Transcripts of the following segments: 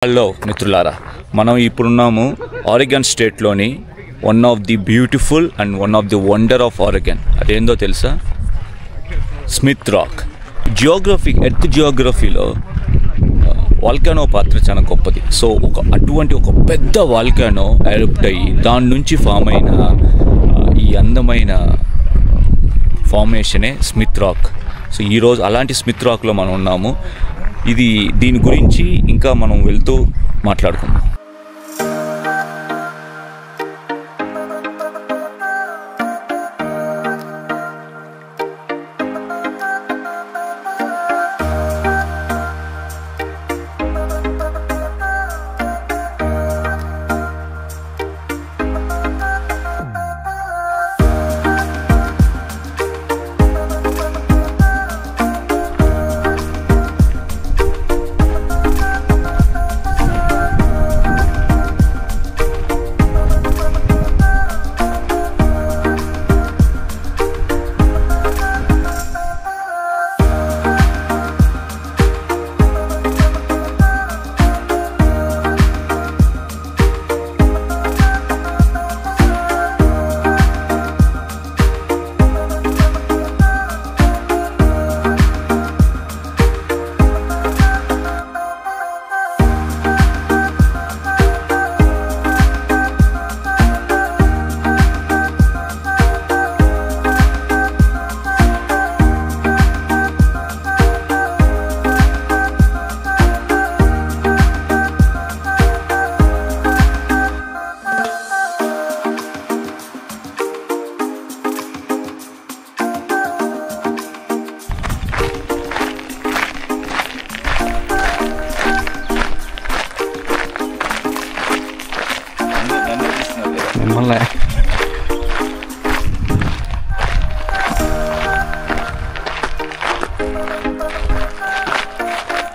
Hello మిత్రులారా, మనం ఇప్పుడున్నాము ఆరెగన్ స్టేట్లోని one of the beautiful and one of the wonder of Oregon. అదేందో తెలుసా? Smith Rock. ఎర్త్ జియోగ్రఫీలో వాల్కానో పాత్ర చాలా గొప్పది. సో అటువంటి ఒక పెద్ద వాల్కానో ఎరప్ట్ అయ్యి దాని నుంచి ఫామ్ అయిన ఈ అందమైన ఫార్మేషనే స్మిత్ రాక్. సో ఈరోజు అలాంటి స్మిత్ రాక్లో మనం ఉన్నాము. దీని గురించి ఇంకా మనం వెళ్తూ మాట్లాడుకుందాం.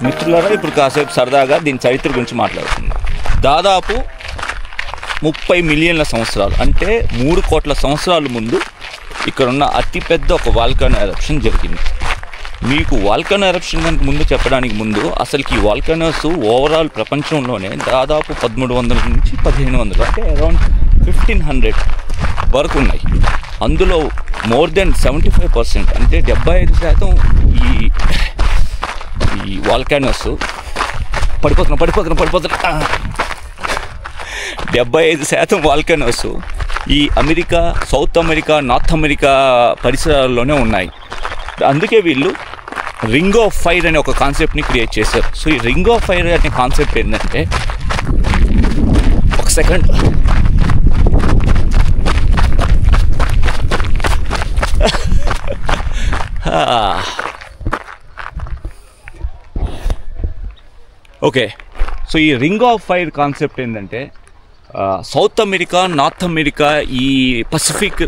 మిత్రులారా, ఇప్పుడు కాసేపు సరదాగా దీని చరిత్ర గురించి మాట్లాడుతున్నాం. దాదాపు 30 మిలియన్ల సంవత్సరాలు, అంటే 3 కోట్ల సంవత్సరాల ముందు ఇక్కడున్న అతిపెద్ద ఒక వాల్కానో ఎరప్షన్ జరిగింది. మీకు వాల్కానో ఎరప్షన్ కనుక ముందు చెప్పడానికి ముందు అసలుకి ఈ వాల్కానోస్ ఓవరాల్ ప్రపంచంలోనే దాదాపు 1300 నుంచి 1500, అంటే అరౌండ్ 1500 వరకు ఉన్నాయి. అందులో మోర్ దెన్ 75%, అంటే 75% ఈ వాల్కానోస్ పడిపోతున్నా 75% వాల్కానోస్ ఈ America, South America, North America పరిసరాల్లోనే ఉన్నాయి. అందుకే వీళ్ళు రింగ్ ఆఫ్ ఫైర్ అనే ఒక కాన్సెప్ట్ని క్రియేట్ చేశారు. సో ఈ రింగ్ ఆఫ్ ఫైర్ అనే కాన్సెప్ట్ ఏంటంటే, ఒక సెకండ్, ఓకే. సో ఈ రింగ్ ఆఫ్ ఫైర్ కాన్సెప్ట్ ఏంటంటే, సౌత్ అమెరికా, నార్త్ అమెరికా, ఈ పసిఫిక్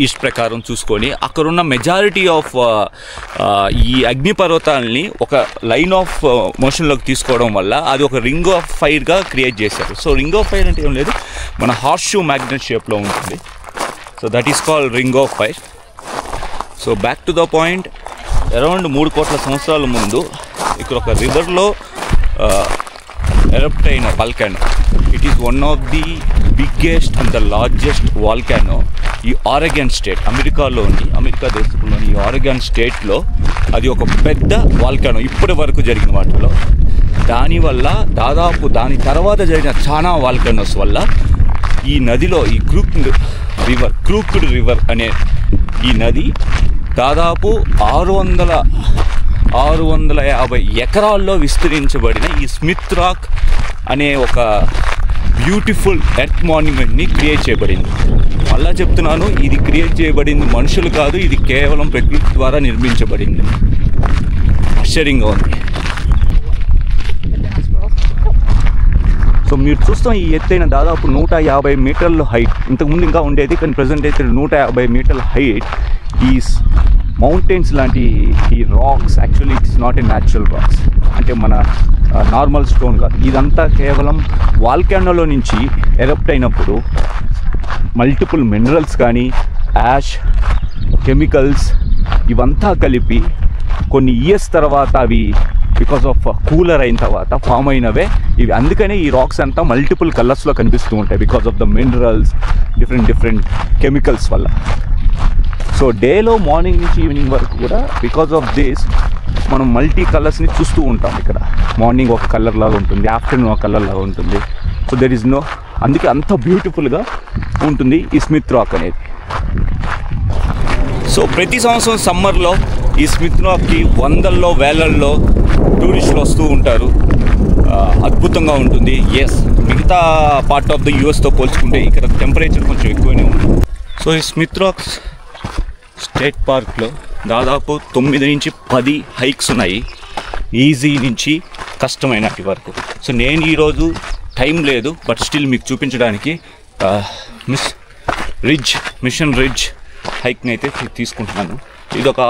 ఈస్ట్ ప్రకారం చూసుకొని అక్కడున్న మెజారిటీ ఆఫ్ ఈ అగ్నిపర్వతాలని ఒక లైన్ ఆఫ్ మోషన్లోకి తీసుకోవడం వల్ల అది ఒక రింగ్ ఆఫ్ ఫైర్గా క్రియేట్ చేశారు. సో రింగ్ ఆఫ్ ఫైర్ అంటే ఏం లేదు, మన హార్స్ షూ మ్యాగ్నెట్ షేప్లో ఉంటుంది. So that is called ring of fire. So back to the point, around 3 కోట్ల సంవత్సరాల ముందు ఇక్కడ ఒక రివర్లో ఎరప్ట్ అయిన volcano. It is one of the biggest and the largest volcano. ఈ ఆరెగన్ స్టేట్, అమెరికా దేశంలోని ఈ ఆరెగన్ స్టేట్లో అది ఒక పెద్ద వాల్కానో ఇప్పటి వరకు జరిగిన వాటిలో. దానివల్ల దాదాపు దాని తర్వాత జరిగిన చాలా వాల్కానోస్ వల్ల ఈ నదిలో ఈ క్రూక్డ్ రివర్ అనే ఈ నది దాదాపు 650 ఎకరాల్లో విస్తరించబడిన ఈ స్మిత్ రాక్ అనే ఒక బ్యూటిఫుల్ ఎర్త్ మాన్యుమెంట్ని క్రియేట్ చేయబడింది. మళ్ళా చెప్తున్నాను, ఇది క్రియేట్ చేయబడింది మనుషులు కాదు, ఇది కేవలం ప్రకృతి ద్వారా నిర్మించబడింది. ఆశ్చర్యంగా ఉంది. సో మీరు చూస్తాం, ఈ ఎత్తైన దాదాపు 150 మీటర్ల హైట్, ఇంతకుముందు ఇంకా ఉండేది కానీ ప్రజెంట్ అయితే 150 మీటర్ల హైట్. ఈ మౌంటైన్స్ లాంటి ఈ rocks, actually it's not a natural rocks, అంటే మన నార్మల్ స్టోన్ కాదు. ఇదంతా కేవలం వాల్కానోలో నుంచి ఎరప్ట్ అయినప్పుడు మల్టిపుల్ మినరల్స్ కానీ యాష్, కెమికల్స్ ఇవంతా కలిపి కొన్ని ఇయర్స్ తర్వాత అవి బికాస్ ఆఫ్ కూలర్ అయిన తర్వాత ఫామ్ అయినవే ఇవి అందుకనే ఈ రాక్స్ అంతా మల్టిపుల్ కలర్స్లో కనిపిస్తూ ఉంటాయి, because of the minerals, different chemicals వల్ల. సో డేలో మార్నింగ్ నుంచి ఈవినింగ్ వరకు కూడా బికాస్ ఆఫ్ దిస్ మనం మల్టీ కలర్స్ని చూస్తూ ఉంటాం. ఇక్కడ మార్నింగ్ ఒక కలర్ లాగా ఉంటుంది, ఆఫ్టర్నూన్ ఒక కలర్ లాగా ఉంటుంది. సో దెర్ ఈజ్ నో, అందుకే అంత బ్యూటిఫుల్గా ఉంటుంది ఈ స్మిత్ రాక్ అనేది. సో ప్రతి సంవత్సరం సమ్మర్లో ఈ స్మిత్ రాక్కి వందల్లో వేలల్లో టూరిస్టులు వస్తూ ఉంటారు. అద్భుతంగా ఉంటుంది. ఎస్, మిగతా పార్ట్ ఆఫ్ ద యూఎస్తో పోల్చుకుంటే ఇక్కడ టెంపరేచర్ కొంచెం ఎక్కువనే ఉంటుంది. సో ఈ స్మిత్ రాక్స్ స్టేట్ పార్క్లో దాదాపు 9 నుంచి 10 హైక్స్ ఉన్నాయి, ఈజీ నుంచి కష్టమైనటి వరకు. సో నేను ఈరోజు టైం లేదు, బట్ స్టిల్ మీకు చూపించడానికి మిషన్ రిడ్జ్ హైక్ని అయితే తీసుకుంటున్నాను. ఇది ఒక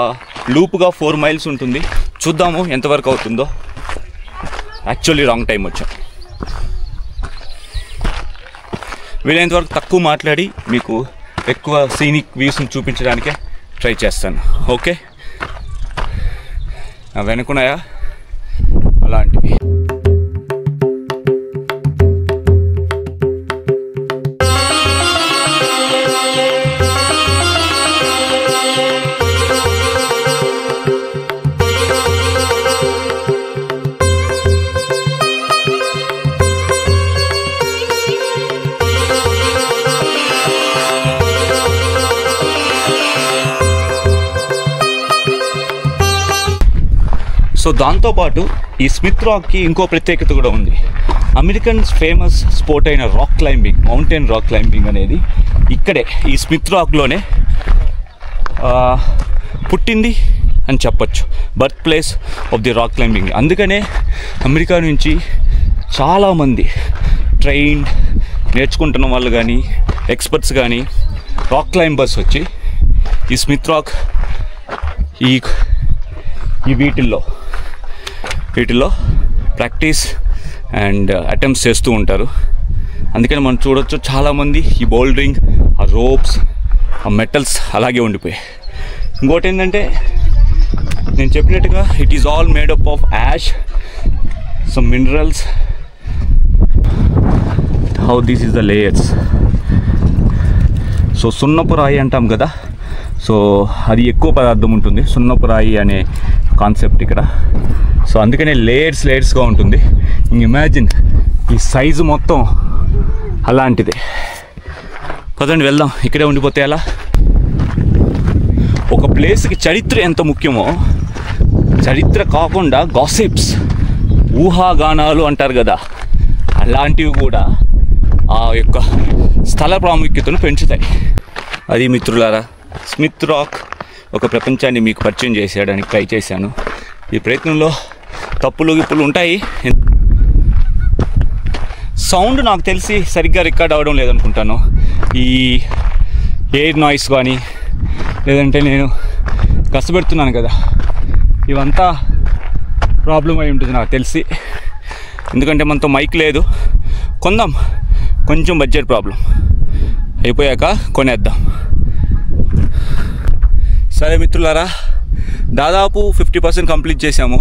లూప్గా 4 మైల్స్ ఉంటుంది. చూద్దాము ఎంతవరకు అవుతుందో. యాక్చువల్లీ రాంగ్ టైం వచ్చాం. వీలైనంతవరకు తక్కువ మాట్లాడి మీకు ఎక్కువ సీనిక్ వ్యూస్ని చూపించడానికే ట్రై చేస్తాను. ఓకే, వెనుకున్నాయా అలాంటివి. సో దాంతోపాటు ఈ స్మిత్ రాక్కి ఇంకో ప్రత్యేకత కూడా ఉంది. అమెరికన్స్ ఫేమస్ స్పోర్ట్ అయిన rock climbing, mountain rock climbing అనేది ఇక్కడే ఈ స్మిత్ రాక్లోనే పుట్టింది అని చెప్పచ్చు. Birth place of the rock climbing. అందుకనే అమెరికా నుంచి చాలామంది ట్రైన్డ్ నేర్చుకుంటున్న వాళ్ళు కానీ, ఎక్స్పర్ట్స్ కానీ, రాక్ క్లైంబర్స్ వచ్చి ఈ స్మిత్ రాక్ ఈ వీటిల్లో ప్రాక్టీస్ అండ్ అటెంప్ట్స్ చేస్తూ ఉంటారు. అందుకని మనం చూడొచ్చు చాలామంది ఈ బౌల్డరింగ్, ఆ రోప్స్, ఆ మెటల్స్ అలాగే ఉండిపోయాయి. ఇంకోటి ఏంటంటే నేను చెప్పినట్టుగా it is all made up of ash, some minerals. How this is the layers. So సున్నపు రాయి అంటాం కదా, సో అది ఎక్కువ పదార్థం ఉంటుంది సున్నపు రాయి అనే కాన్సెప్ట్ ఇక్కడ. సో అందుకనే లేయర్స్గా ఉంటుంది. ఇంక ఇమాజిన్ ఈ సైజు మొత్తం అలాంటిదే. పదండి వెళ్దాం, ఇక్కడే ఉండిపోతే అలా. ఒక ప్లేస్కి చరిత్ర ఎంత ముఖ్యమో, చరిత్ర కాకుండా గాసిప్స్, ఊహాగానాలు అంటారు కదా, అలాంటివి కూడా ఆ యొక్క స్థల ప్రాముఖ్యతను పెంచుతాయి. అది మిత్రులారా, స్మిత్ రాక్ ఒక ప్రపంచాన్ని మీకు పరిచయం చేసేయడానికి ట్రై చేశాను. ఈ ప్రయత్నంలో తప్పులు గిప్పులు ఉంటాయి. సౌండ్ నాకు తెలిసి సరిగ్గా రికార్డ్ అవ్వడం లేదనుకుంటాను. ఈ ఎయిర్ నాయిస్ కానీ, లేదంటే నేను కష్టపెడుతున్నాను కదా, ఇవంతా ప్రాబ్లం అయి ఉంటుంది నాకు తెలిసి. ఎందుకంటే మనతో మైక్ లేదు. కొందాం, కొంచెం బడ్జెట్ ప్రాబ్లం అయిపోయాక కొనేద్దాం. సరే మిత్రులారా, దాదాపు 50% కంప్లీట్ చేసాము.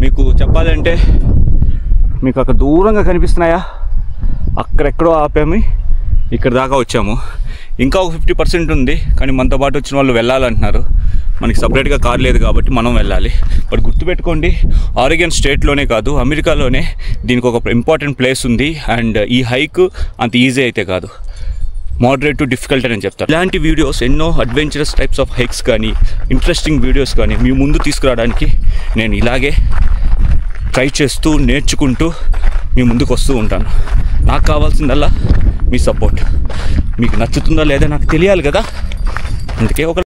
మీకు చెప్పాలంటే మీకు అక్కడ దూరంగా కనిపిస్తున్నాయా, అక్కడెక్కడో ఆపాము, ఇక్కడ దాకా వచ్చాము. ఇంకా ఒక 50% ఉంది, కానీ మనతో పాటు వచ్చిన వాళ్ళు వెళ్ళాలంటున్నారు. మనకి సపరేట్గా కార్ లేదు కాబట్టి మనం వెళ్ళాలి. బట్ గుర్తుపెట్టుకోండి, ఆరెగన్ స్టేట్లోనే కాదు, అమెరికాలోనే దీనికి ఒక ఇంపార్టెంట్ ప్లేస్ ఉంది. అండ్ ఈ హైక్ అంత ఈజీ అయితే కాదు, మోడరేట్ టు డిఫికల్ట్ అని చెప్తారు. ఇలాంటి వీడియోస్, ఎన్నో అడ్వెంచరస్ టైప్స్ ఆఫ్ హైక్స్ కానీ, ఇంట్రెస్టింగ్ వీడియోస్ కానీ మీ ముందు తీసుకురావడానికి నేను ఇలాగే ట్రై చేస్తూ, నేర్చుకుంటూ మీ ముందుకు వస్తూ ఉంటాను. నాకు కావాల్సిందల్లా మీ సపోర్ట్. మీకు నచ్చుతుందా లేదా నాకు తెలియాలి కదా, అందుకే ఒక